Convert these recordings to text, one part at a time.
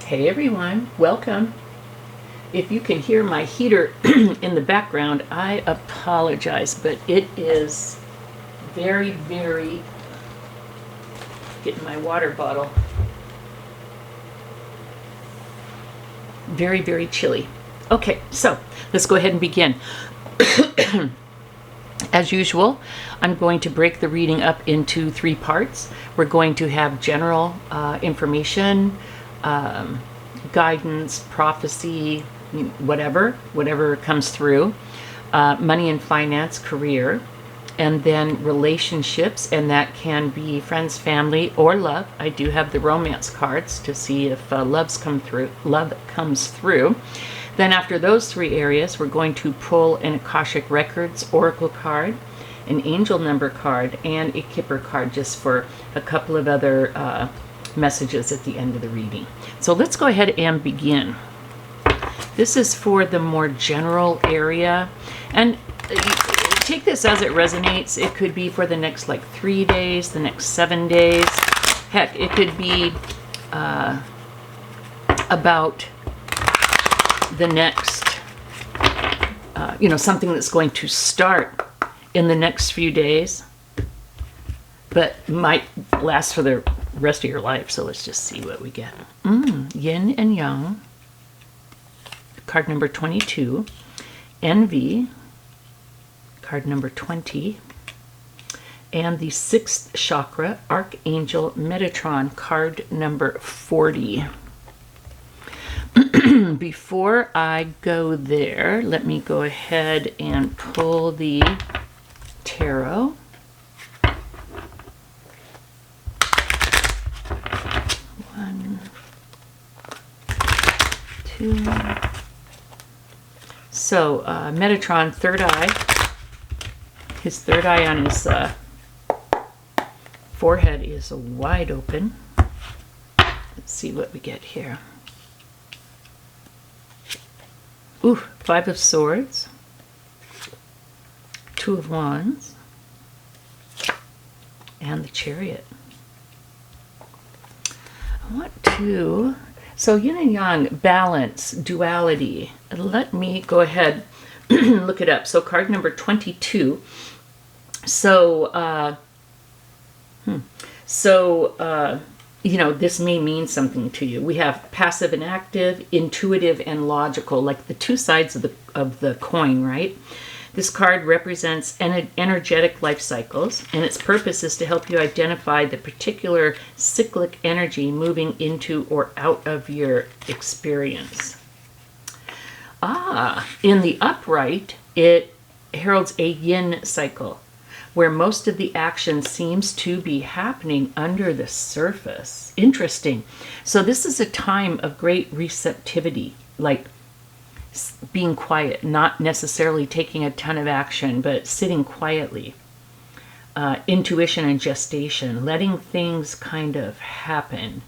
Hey everyone, welcome. If you can hear my heater in the background, I apologize, but it is very, getting my water bottle, very chilly. Okay, so let's go ahead and begin. As usual, I'm going to break the reading up into 3 parts. We're going to have general information, guidance, prophecy, whatever comes through, money and finance, career, and then relationships, and that can be friends, family, or love. I do have the romance cards to see if love comes through. Then after those 3 areas, we're going to pull an Akashic Records Oracle card, an angel number card, and a Kipper card, just for a couple of other messages at the end of the reading. So let's go ahead and begin. This is for the more general area, and take this as it resonates. It could be for the next 3 days, the next 7 days. Heck, it could be about the next, something that's going to start in the next few days, but might last for the rest of your life. So let's just see what we get. Yin and Yang, card number 22. Envy, card number 20. And the 6th chakra, Archangel Metatron, card number 40. Before I go there, let me go ahead and pull the tarot. One, two. So Metatron, third eye. His third eye on his forehead is wide open. Let's see what we get here. Ooh, 5 of Swords, 2 of Wands, and the Chariot. I want to, so yin and yang, balance, duality. Let me go ahead, look it up. So card number 22. This may mean something to you. We have passive and active, intuitive and logical, like the 2 sides of the coin, right? This card represents energetic life cycles, and its purpose is to help you identify the particular cyclic energy moving into or out of your experience. In the upright, it heralds a yin cycle, where most of the action seems to be happening under the surface. Interesting. So this is a time of great receptivity, like being quiet, not necessarily taking a ton of action, but sitting quietly. Intuition and gestation, letting things kind of happen.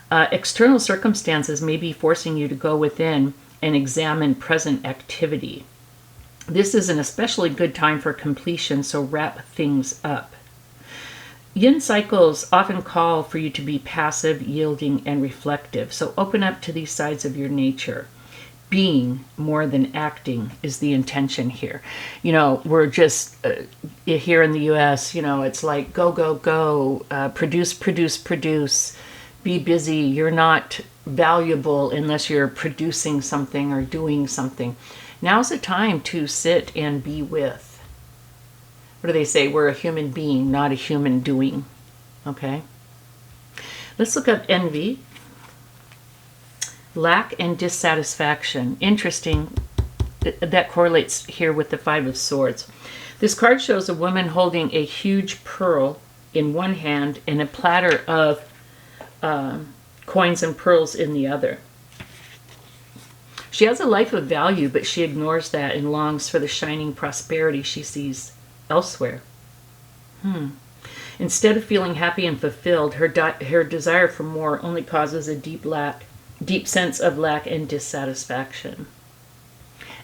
External circumstances may be forcing you to go within and examine present activity. This is an especially good time for completion, so wrap things up. Yin cycles often call for you to be passive, yielding, and reflective. So open up to these sides of your nature. Being more than acting is the intention here. We're just, here in the U.S., it's like go, produce, be busy. You're not valuable unless you're producing something or doing something. Now's the time to sit and be with. What do they say? We're a human being, not a human doing. Okay? Let's look up envy. Lack and dissatisfaction. Interesting. That correlates here with the 5 of Swords. This card shows a woman holding a huge pearl in one hand and a platter of coins and pearls in the other. She has a life of value, but she ignores that and longs for the shining prosperity she sees elsewhere. Instead of feeling happy and fulfilled, her desire for more only causes a deep sense of lack and dissatisfaction.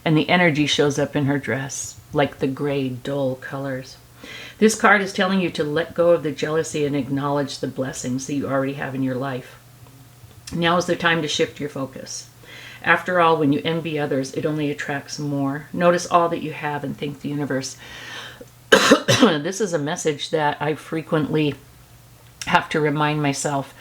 And the energy shows up in her dress, like the gray, dull colors. This card is telling you to let go of the jealousy and acknowledge the blessings that you already have in your life. Now is the time to shift your focus. After all, when you envy others, it only attracts more. Notice all that you have and thank the universe. This is a message that I frequently have to remind myself.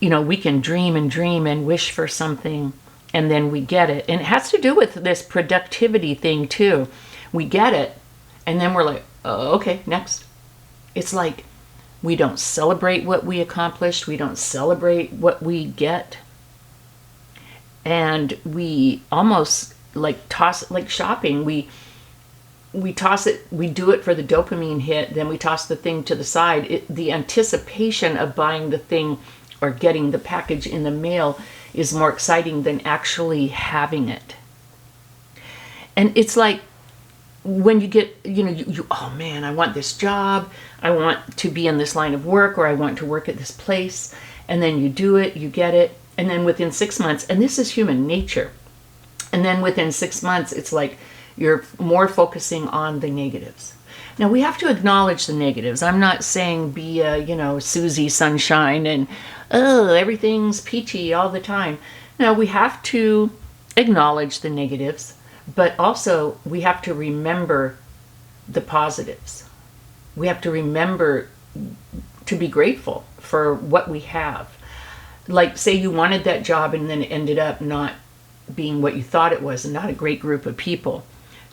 You know, we can dream and wish for something, and then we get it. And it has to do with this productivity thing too. We get it, and then we're like, oh, okay, next. It's like we don't celebrate what we accomplished. We don't celebrate what we get. And we almost like toss it, like shopping. We toss it, we do it for the dopamine hit, then we toss the thing to the side. The anticipation of buying the thing or getting the package in the mail is more exciting than actually having it. And it's like when you get, you know, you oh man, I want this job, I want to be in this line of work, or I want to work at this place, and then you do it, you get it, and then within 6 months, and this is human nature, and then within 6 months, it's like you're more focusing on the negatives. Now, we have to acknowledge the negatives. I'm not saying be a, you know, Susie Sunshine and, oh, everything's peachy all the time. No, we have to acknowledge the negatives, but also we have to remember the positives. We have to remember to be grateful for what we have. Like, say you wanted that job and then it ended up not being what you thought it was, and not a great group of people.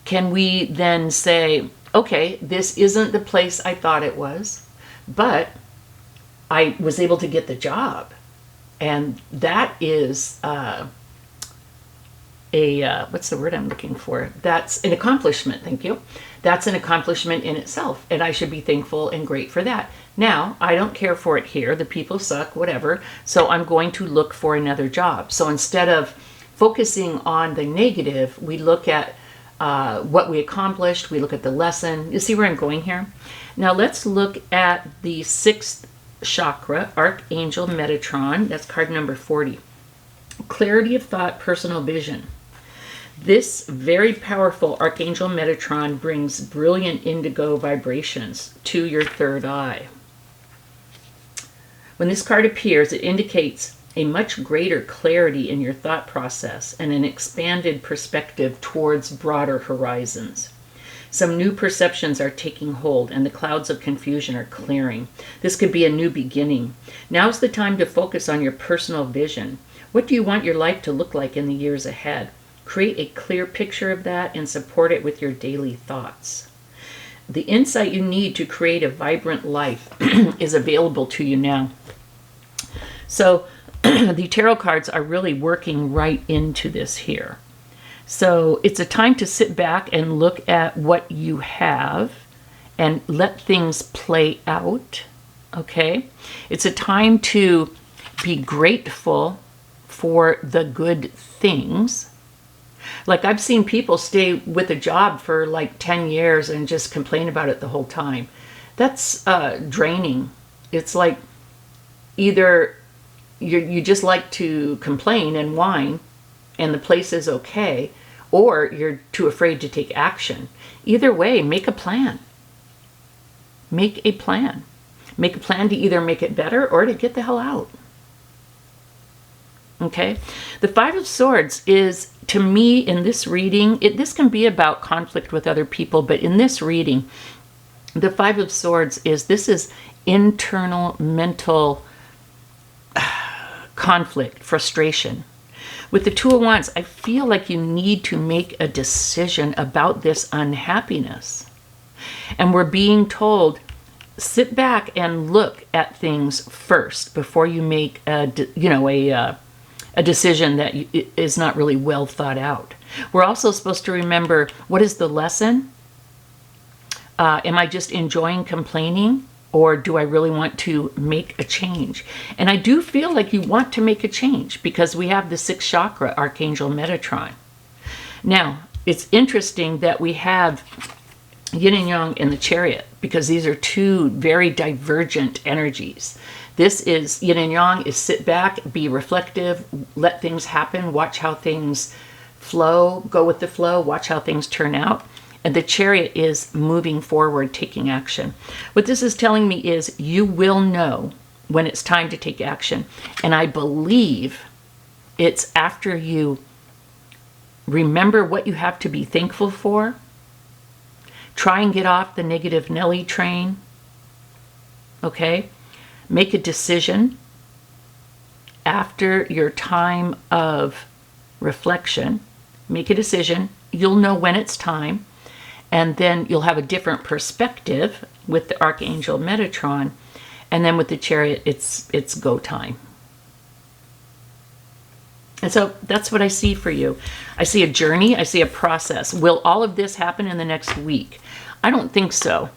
Can we then say, okay, this isn't the place I thought it was, but I was able to get the job. And that is what's the word I'm looking for? That's an accomplishment, thank you. That's an accomplishment in itself, and I should be thankful and great for that. Now, I don't care for it here, the people suck, whatever, so I'm going to look for another job. So instead of focusing on the negative, we look at what we accomplished, we look at the lesson. You see where I'm going here? Now let's look at the 6th chakra, Archangel Metatron. That's card number 40. Clarity of thought, personal vision. This very powerful Archangel Metatron brings brilliant indigo vibrations to your third eye. When this card appears, it indicates a much greater clarity in your thought process and an expanded perspective towards broader horizons. Some new perceptions are taking hold and the clouds of confusion are clearing. This could be a new beginning. Now's the time to focus on your personal vision. What do you want your life to look like in the years ahead? Create a clear picture of that and support it with your daily thoughts. The insight you need to create a vibrant life is available to you now. So the tarot cards are really working right into this here. So it's a time to sit back and look at what you have and let things play out, okay? It's a time to be grateful for the good things. Like, I've seen people stay with a job for like 10 years and just complain about it the whole time. That's draining. It's like either you just like to complain and whine and the place is okay, or you're too afraid to take action. Either way, make a plan. Make a plan. Make a plan to either make it better or to get the hell out. Okay? The 5 of Swords is, to me, in this reading, this can be about conflict with other people, but in this reading, the 5 of Swords this is internal mental conflict, frustration. With the 2 of Wands, I feel like you need to make a decision about this unhappiness. And we're being told, sit back and look at things first before you make a decision that is not really well thought out. We're also supposed to remember, what is the lesson? Am I just enjoying complaining? Or do I really want to make a change? And I do feel like you want to make a change because we have the 6th chakra, Archangel Metatron. Now, it's interesting that we have Yin and Yang in the Chariot because these are 2 very divergent energies. This is, Yin and Yang is sit back, be reflective, let things happen, watch how things flow, go with the flow, watch how things turn out. And the Chariot is moving forward, taking action. What this is telling me is you will know when it's time to take action. And I believe it's after you remember what you have to be thankful for, try and get off the negative Nelly train, okay? Make a decision after your time of reflection. Make a decision. You'll know when it's time, and then you'll have a different perspective with the Archangel Metatron, and then with the Chariot, it's go time. And so that's what I see for you. I see a journey. I see a process. Will all of this happen in the next week? I don't think so.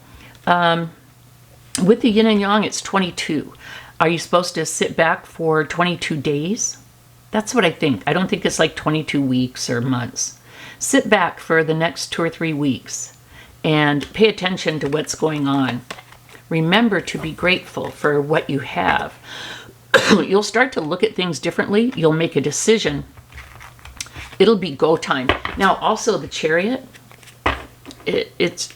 With the yin and yang, it's 22. Are you supposed to sit back for 22 days? That's what I think. I don't think it's like 22 weeks or months. Sit back for the next 2 or 3 weeks and pay attention to what's going on. Remember to be grateful for what you have. You'll start to look at things differently. You'll make a decision. It'll be go time. Now, also the Chariot, it's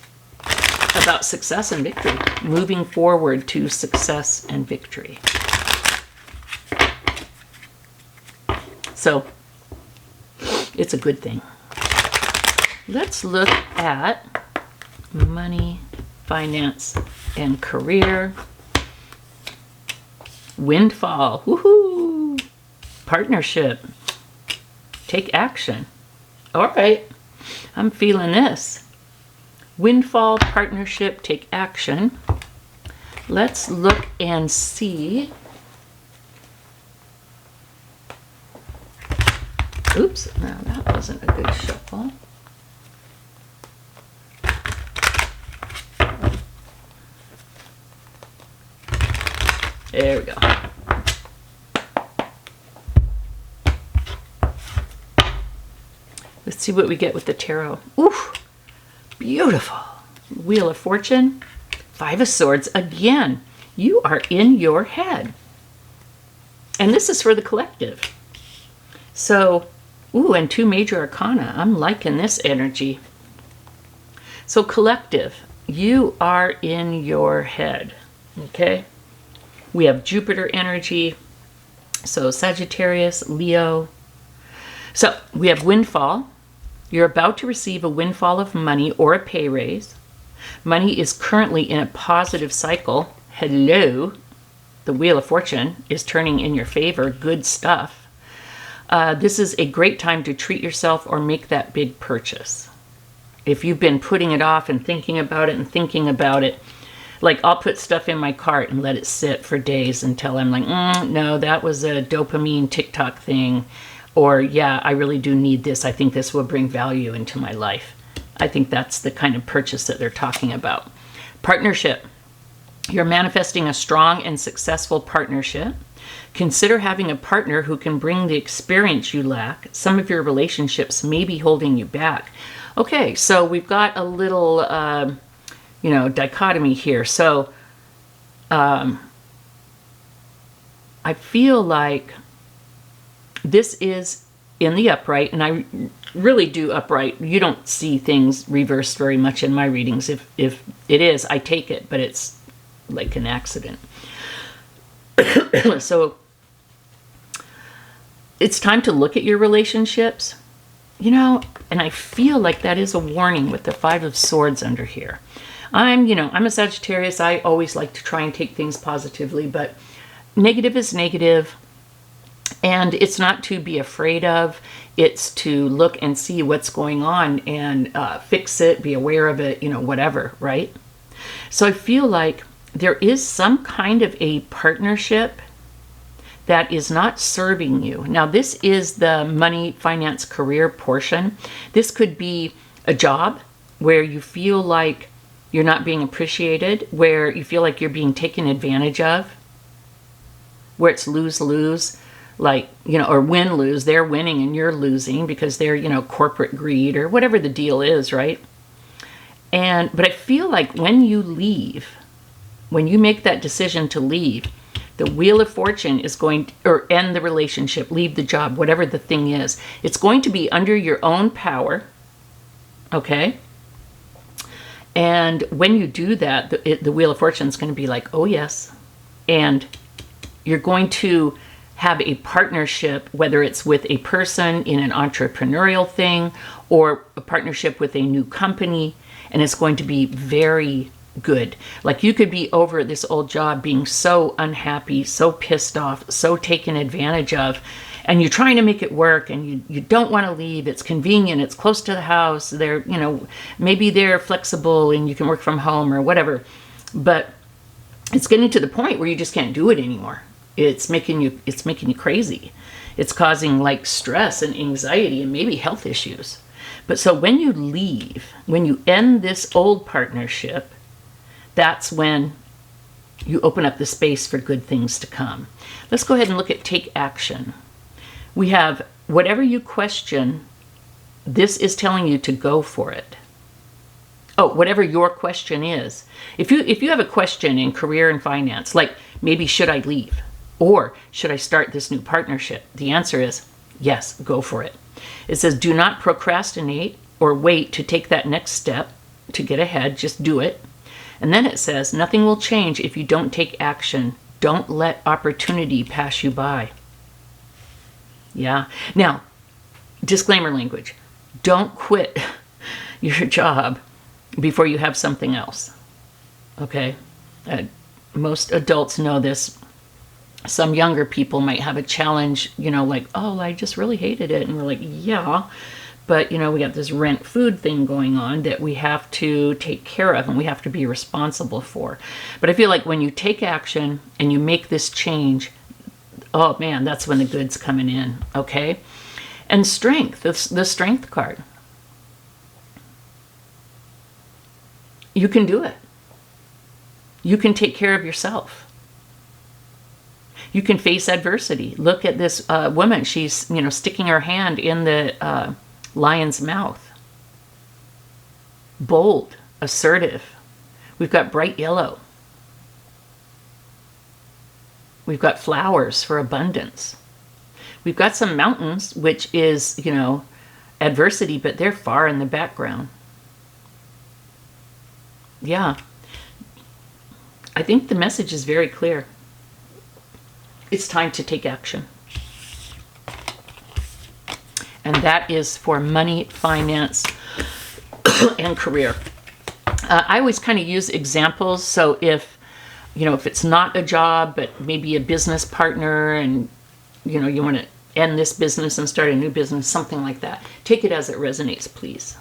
about success and victory. Moving forward to success and victory. So, it's a good thing. Let's look at money, finance, and career. Windfall. Woohoo! Partnership. Take action. All right. I'm feeling this. Windfall, partnership, take action. Let's look and see. Oops, now that wasn't a good shuffle. There we go. Let's see what we get with the tarot. Ooh, beautiful. Wheel of Fortune, 5 of Swords. Again, you are in your head. And this is for the collective. So, ooh, and 2 major arcana. I'm liking this energy. So collective, you are in your head, okay? We have Jupiter energy, so Sagittarius, Leo. So we have windfall. You're about to receive a windfall of money or a pay raise. Money is currently in a positive cycle. Hello. The Wheel of Fortune is turning in your favor. Good stuff. This is a great time to treat yourself or make that big purchase. If you've been putting it off and thinking about it and thinking about it, like I'll put stuff in my cart and let it sit for days until I'm like, no, that was a dopamine TikTok thing. Or, yeah, I really do need this. I think this will bring value into my life. I think that's the kind of purchase that they're talking about. Partnership. You're manifesting a strong and successful partnership. Consider having a partner who can bring the experience you lack. Some of your relationships may be holding you back. Okay, so we've got a little, dichotomy here. So I feel like this is in the upright, and I really do upright. You don't see things reversed very much in my readings. If it is, I take it, but it's like an accident. So it's time to look at your relationships, and I feel like that is a warning with the 5 of Swords under here. I'm a Sagittarius. I always like to try and take things positively, but negative is negative. And it's not to be afraid of, it's to look and see what's going on and fix it, be aware of it, whatever, right? So I feel like there is some kind of a partnership that is not serving you. Now, this is the money, finance, career portion. This could be a job where you feel like you're not being appreciated, where you feel like you're being taken advantage of, where it's lose-lose. Like, or win-lose, they're winning and you're losing because they're, corporate greed or whatever the deal is, right? But I feel like when you leave, when you make that decision to leave, the Wheel of Fortune is going to, or end the relationship, leave the job, whatever the thing is. It's going to be under your own power, okay? And when you do that, the Wheel of Fortune is going to be like, oh yes, and You're going to have a partnership, whether it's with a person in an entrepreneurial thing or a partnership with a new company, and it's going to be very good. Like you could be over this old job being so unhappy, so pissed off, so taken advantage of, and you're trying to make it work and you don't want to leave. It's convenient. It's close to the house. They're, you know, maybe they're flexible and you can work from home or whatever, but it's getting to the point where you just can't do it anymore. It's making you crazy. It's causing like stress and anxiety and maybe health issues. But so when you leave, when you end this old partnership, that's when you open up the space for good things to come. Let's go ahead and look at take action. We have whatever you question, this is telling you to go for it. Oh, whatever your question is. If you have a question in career and finance, like maybe should I leave? Or should I start this new partnership? The answer is yes, go for it. It says do not procrastinate or wait to take that next step to get ahead. Just do it. And then it says nothing will change if you don't take action. Don't let opportunity pass you by. Yeah. Now, disclaimer language. Don't quit your job before you have something else. Okay? Most adults know this. Some younger people might have a challenge, you know, like, oh, I just really hated it. And we're like, yeah, but, you know, we got this rent food thing going on that we have to take care of and we have to be responsible for. But I feel like when you take action and you make this change, oh man, that's when the good's coming in, okay? And strength, the strength card. You can do it. You can take care of yourself. You can face adversity. Look at this woman. She's, you know, sticking her hand in the lion's mouth. Bold, assertive. We've got bright yellow. We've got flowers for abundance. We've got some mountains, which is, you know, adversity, but they're far in the background. Yeah. I think the message is very clear. It's time to take action. And that is for money, finance, and career. I always kind of use examples. So if, you know, if it's not a job, but maybe a business partner and, you know, you want to end this business and start a new business, something like that. Take it as it resonates, please.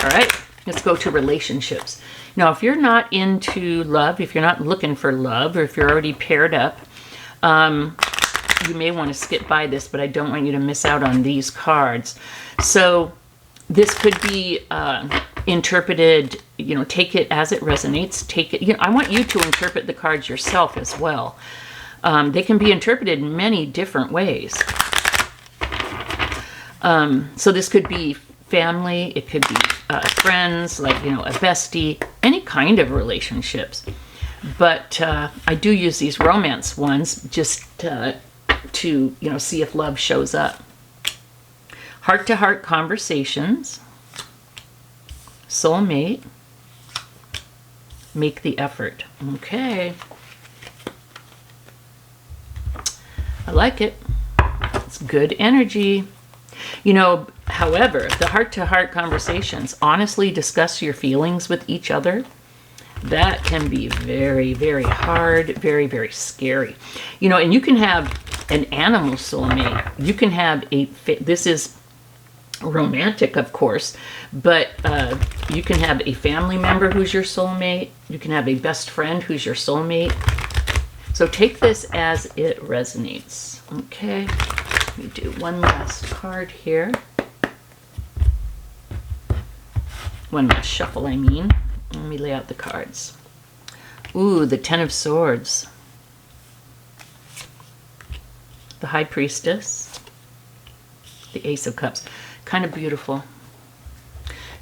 All right, let's go to relationships. Now, if you're not into love, if you're not looking for love, or if you're already paired up, you may want to skip by this, but I don't want you to miss out on these cards. So this could be interpreted, you know, take it as it resonates. Take it, you know, I want you to interpret the cards yourself as well. They can be interpreted in many different ways. So this could be family, it could be friends, like, you know, a bestie, any kind of relationships. But I do use these romance ones just to, you know, see if love shows up. Heart-to-heart conversations, soulmate, make the effort. Okay. I like it. It's good energy. You know, however, the heart-to-heart conversations, honestly discuss your feelings with each other. That can be very, very hard, very, very scary. You know, and you can have an animal soulmate. You can have this is romantic, of course, but you can have a family member who's your soulmate. You can have a best friend who's your soulmate. So take this as it resonates. Okay, let me do one last card here. One last shuffle, I mean. Let me lay out the cards. Ooh, the Ten of Swords. The High Priestess. The Ace of Cups. Kind of beautiful.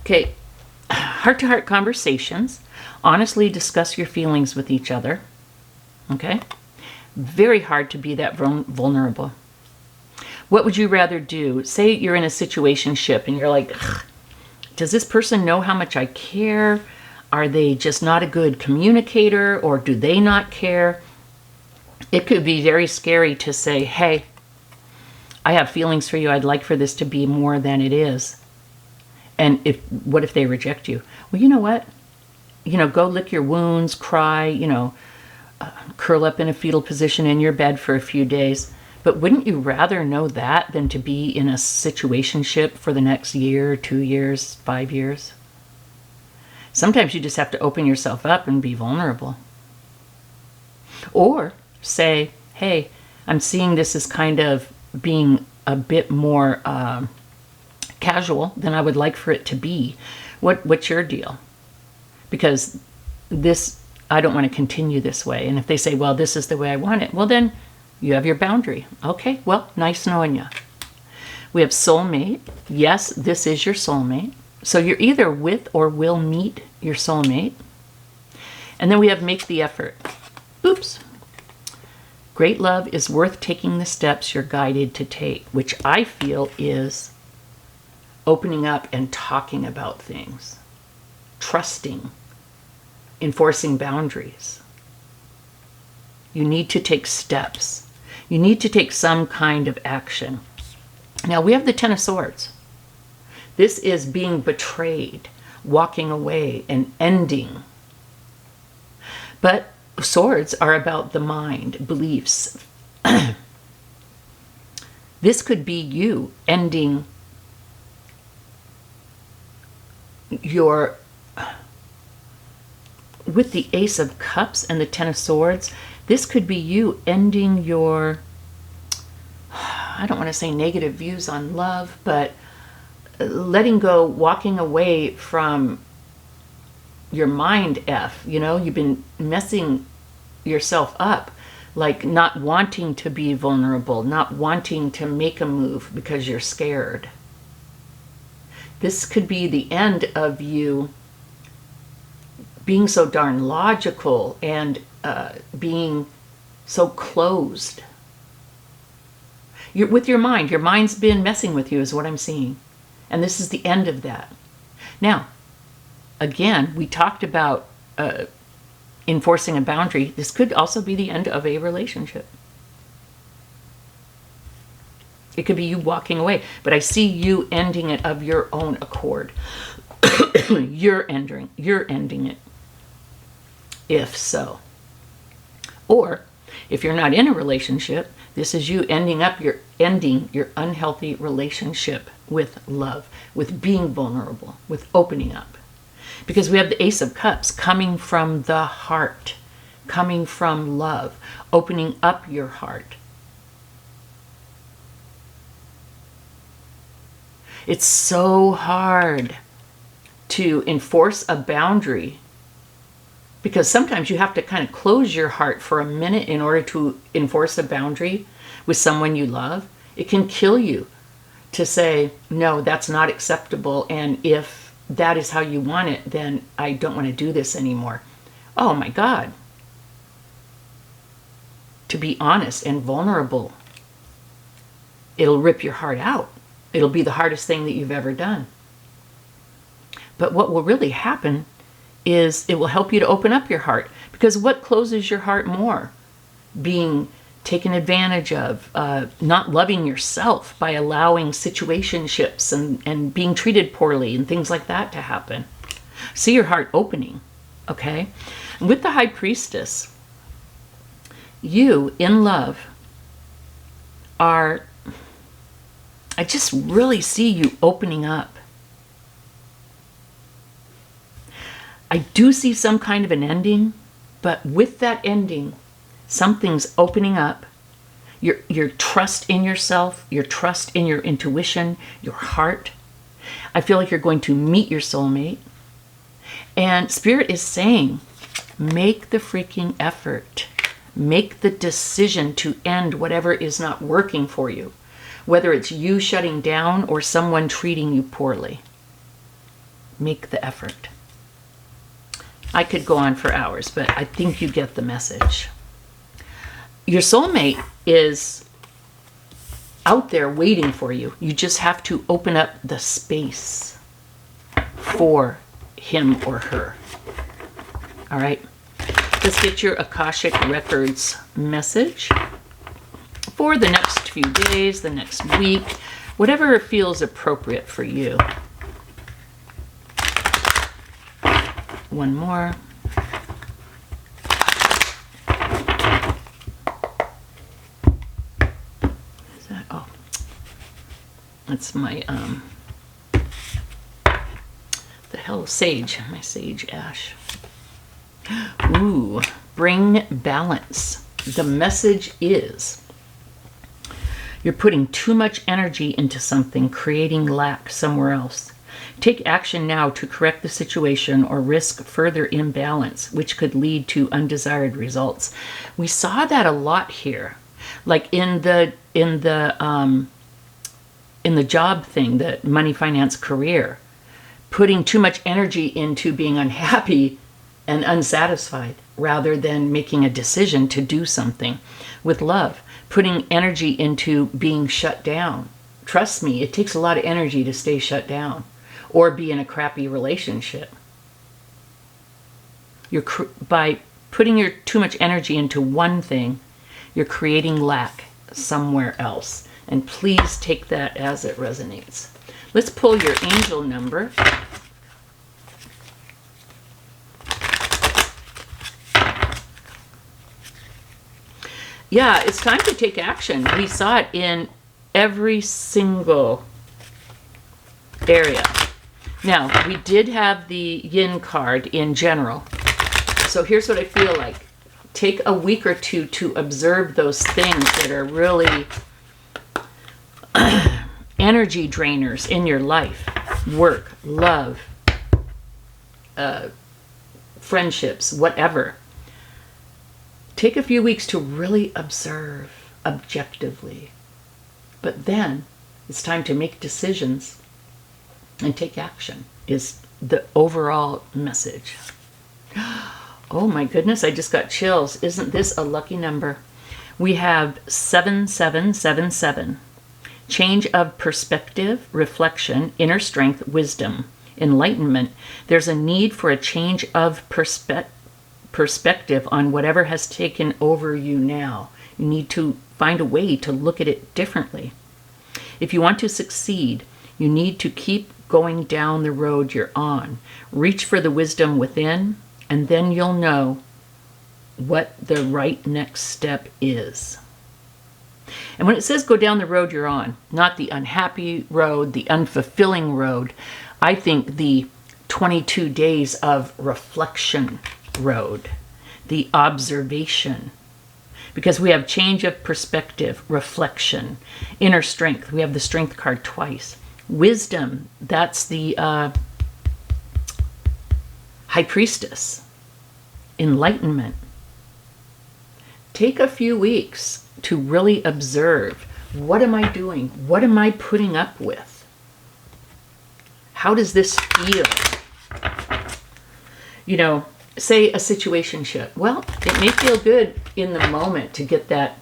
Okay, heart-to-heart conversations. Honestly discuss your feelings with each other. Okay? Very hard to be that vulnerable. What would you rather do? Say you're in a situationship and you're like, does this person know how much I care? Are they just not a good communicator, or do they not care? It could be very scary to say, hey, I have feelings for you. I'd like for this to be more than it is. And what if they reject you? Well, you know what? Go lick your wounds, cry, curl up in a fetal position in your bed for a few days. But wouldn't you rather know that than to be in a situationship for the next year, 2 years, 5 years? Sometimes you just have to open yourself up and be vulnerable. Or say, hey, I'm seeing this as kind of being a bit more casual than I would like for it to be. What's your deal? Because I don't want to continue this way. And if they say, well, this is the way I want it, well, then you have your boundary. Okay, well, nice knowing you. We have soulmate. Yes, this is your soulmate. So you're either with or will meet your soulmate. And then we have make the effort. Oops. Great love is worth taking the steps you're guided to take, which I feel is opening up and talking about things, trusting, enforcing boundaries. You need to take steps. You need to take some kind of action. Now we have the Ten of Swords. This is being betrayed, walking away, and ending. But swords are about the mind, beliefs. This could be you ending with the Ace of Cups and the Ten of Swords, this could be you ending your, I don't want to say negative views on love, but letting go, walking away from your mind F. You've been messing yourself up, like not wanting to be vulnerable, not wanting to make a move because you're scared. This could be the end of you being so darn logical and being so closed. You're with your mind. Your mind's been messing with you is what I'm seeing. And this is the end of that. Now, again, we talked about enforcing a boundary. This could also be the end of a relationship. It could be you walking away, but I see you ending it of your own accord. You're ending it, if so. Or if you're not in a relationship, this is you ending your unhealthy relationship with love, with being vulnerable, with opening up. Because we have the Ace of Cups coming from the heart, coming from love, opening up your heart. It's so hard to enforce a boundary because sometimes you have to kind of close your heart for a minute in order to enforce a boundary with someone you love. It can kill you to say, no, that's not acceptable. And if that is how you want it, then I don't want to do this anymore. Oh my God. To be honest and vulnerable, it'll rip your heart out. It'll be the hardest thing that you've ever done. But what will really happen is it will help you to open up your heart. Because what closes your heart more? Being taken advantage of, not loving yourself by allowing situationships and being treated poorly and things like that to happen. See your heart opening, okay? With the High Priestess, you, in love, I just really see you opening up. I do see some kind of an ending, but with that ending, something's opening up. Your trust in yourself, your trust in your intuition, your heart. I feel like you're going to meet your soulmate. And Spirit is saying, make the freaking effort. Make the decision to end whatever is not working for you. Whether it's you shutting down or someone treating you poorly. Make the effort. I could go on for hours, but I think you get the message. Your soulmate is out there waiting for you. You just have to open up the space for him or her. All right? Let's get your Akashic Records message for the next few days, the next week, whatever feels appropriate for you. One more. Is that, oh, that's my, the hell, sage, my sage ash. Ooh, bring balance. The message is you're putting too much energy into something, creating lack somewhere else. Take action now to correct the situation or risk further imbalance, which could lead to undesired results. We saw that a lot here, like in the job thing, the money, finance, career, putting too much energy into being unhappy and unsatisfied rather than making a decision to do something. With love, putting energy into being shut down. Trust me, it takes a lot of energy to stay shut down or be in a crappy relationship. By putting too much energy into one thing, you're creating lack somewhere else. And please take that as it resonates. Let's pull your angel number. Yeah, it's time to take action. We saw it in every single area. Now, we did have the yin card in general. So here's what I feel like. Take a week or two to observe those things that are really energy drainers in your life. Work, love, friendships, whatever. Take a few weeks to really observe objectively. But then it's time to make decisions and take action is the overall message. Oh my goodness, I just got chills. Isn't this a lucky number? We have 7777. Change of perspective, reflection, inner strength, wisdom, enlightenment. There's a need for a change of perspective on whatever has taken over you now. You need to find a way to look at it differently. If you want to succeed, you need to keep going down the road you're on. Reach for the wisdom within, and then you'll know what the right next step is. And when it says go down the road you're on, not the unhappy road, the unfulfilling road, I think the 22 days of reflection road, the observation, because we have change of perspective, reflection, inner strength. We have the strength card twice. Wisdom, that's the high priestess. Enlightenment. Take a few weeks to really observe, what am I doing? What am I putting up with? How does this feel? You know, say a situationship. Well, it may feel good in the moment to get that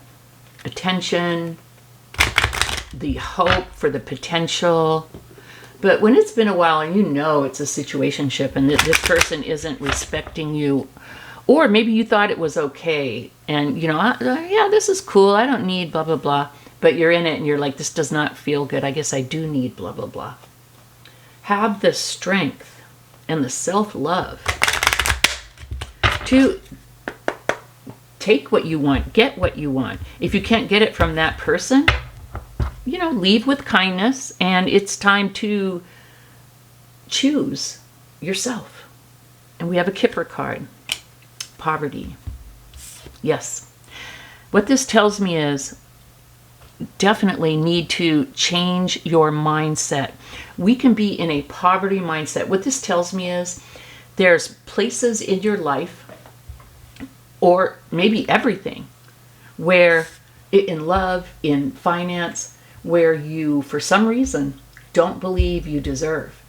attention, the hope for the potential. But when it's been a while and you know it's a situationship and that this person isn't respecting you, or maybe you thought it was okay and, you know, yeah, this is cool. I don't need blah, blah, blah. But you're in it and you're like, this does not feel good. I guess I do need blah, blah, blah. Have the strength and the self-love to take what you want, get what you want. If you can't get it from that person, you know, leave with kindness, and it's time to choose yourself. And we have a Kipper card, poverty. Yes. What this tells me is definitely need to change your mindset. We can be in a poverty mindset. What this tells me is there's places in your life, or maybe everything, where in love, in finance, where you, for some reason, don't believe you deserve.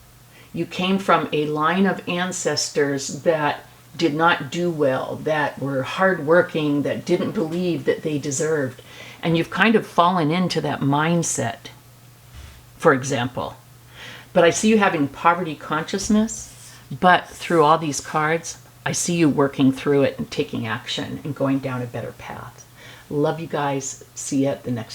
You came from a line of ancestors that did not do well, that were hardworking, that didn't believe that they deserved. And you've kind of fallen into that mindset, for example. But I see you having poverty consciousness, but through all these cards, I see you working through it and taking action and going down a better path. Love you guys. See you at the next